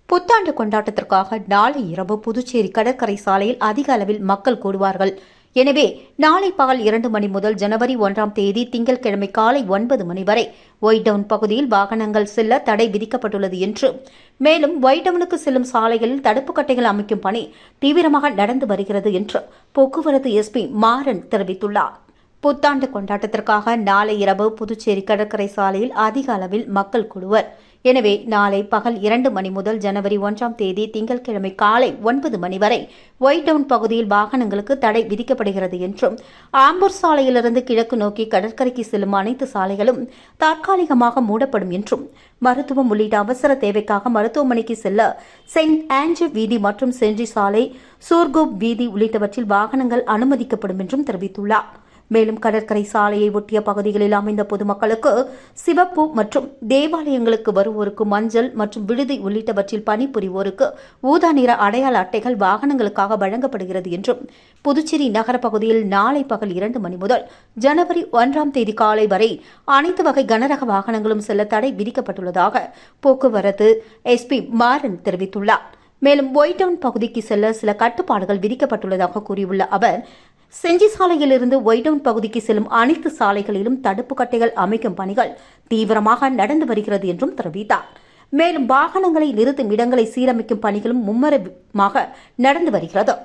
புத்தாண்டு கொண்டாட்டத்திற்காக நாளை இரவு புதுச்சேரி கடற்கரை சாலையில் அதிக அளவில் மக்கள் கூடுவார்கள். எனவே நாளை பகல் 2 மணி முதல் ஜனவரி 1ஆம் தேதி திங்கட்கிழமை காலை 9 மணி வரை ஒயிட்டவுன் பகுதியில் வாகனங்கள் செல்ல தடை விதிக்கப்பட்டுள்ளது என்று, மேலும் ஒயிட்டவுனுக்கு செல்லும் சாலைகளில் தடுப்பு கட்டைகள் அமைக்கும் பணி தீவிரமாக நடந்து வருகிறது என்று போக்குவரத்து எஸ்பி மாறன் தெரிவித்துள்ளார். புத்தாண்டு கொண்டாட்டத்திற்காக நாளை இரவு புதுச்சேரி கடற்கரை சாலையில் அதிக அளவில் மக்கள் கூடுவர். எனவே நாளை பகல் 2 மணி முதல் ஜனவரி 1ஆம் தேதி திங்கட்கிழமை காலை 9 மணி வரை ஒயிட்டவுன் பகுதியில் வாகனங்களுக்கு தடை விதிக்கப்படுகிறது என்றும், ஆம்பூர் சாலையிலிருந்து கிழக்கு நோக்கி கடற்கரைக்கு செல்லும் அனைத்து சாலைகளும் தற்காலிகமாக மூடப்படும் என்றும், மருத்துவம் உள்ளிட்ட அவசர தேவைக்காக மருத்துவமனைக்கு செல்ல செயின்ட் ஆஞ்சு வீதி மற்றும் சென்றி சாலை, சூர்கோப் வீதி உள்ளிட்டவற்றில் வாகனங்கள் அனுமதிக்கப்படும் என்றும் தெரிவித்துள்ளார். மேலும் கடற்கரை சாலையை ஒட்டிய பகுதிகளில் அமைந்த பொதுமக்களுக்கு சிவப்பு மற்றும் தேவாலயங்களுக்கு வருவோருக்கு மஞ்சள் மற்றும் விடுதி உள்ளிட்டவற்றில் பணிபுரிவோருக்கு ஊதா நிற அடையாள அட்டைகள் வாகனங்களுக்காக வழங்கப்படுகிறது என்றும், புதுச்சேரி நகர பகுதியில் நாளை பகல் 2 மணி முதல் ஜனவரி 1ஆம் தேதி காலை வரை அனைத்து வகை கனரக வாகனங்களும் செல்ல தடை விதிக்கப்பட்டுள்ளதாக போக்குவரத்து எஸ்பி மாறன் தெரிவித்துள்ளார். மேலும் ஒயிட்டவுன் பகுதிக்கு செல்ல சில கட்டுப்பாடுகள் விதிக்கப்பட்டுள்ளதாக கூறியுள்ள அவர், செஞ்சி சாலையிலிருந்து ஒயிட்டவுன் பகுதிக்கு செல்லும் அனைத்து சாலைகளிலும் தடுப்பு கட்டைகள் அமைக்கும் பணிகள் தீவிரமாக நடந்து வருகிறது என்றும் தெரிவித்தார். மேலும் வாகனங்களை நிறுத்தும் இடங்களை சீரமைக்கும் பணிகளும் மும்முரமாக நடந்து வருகிறது.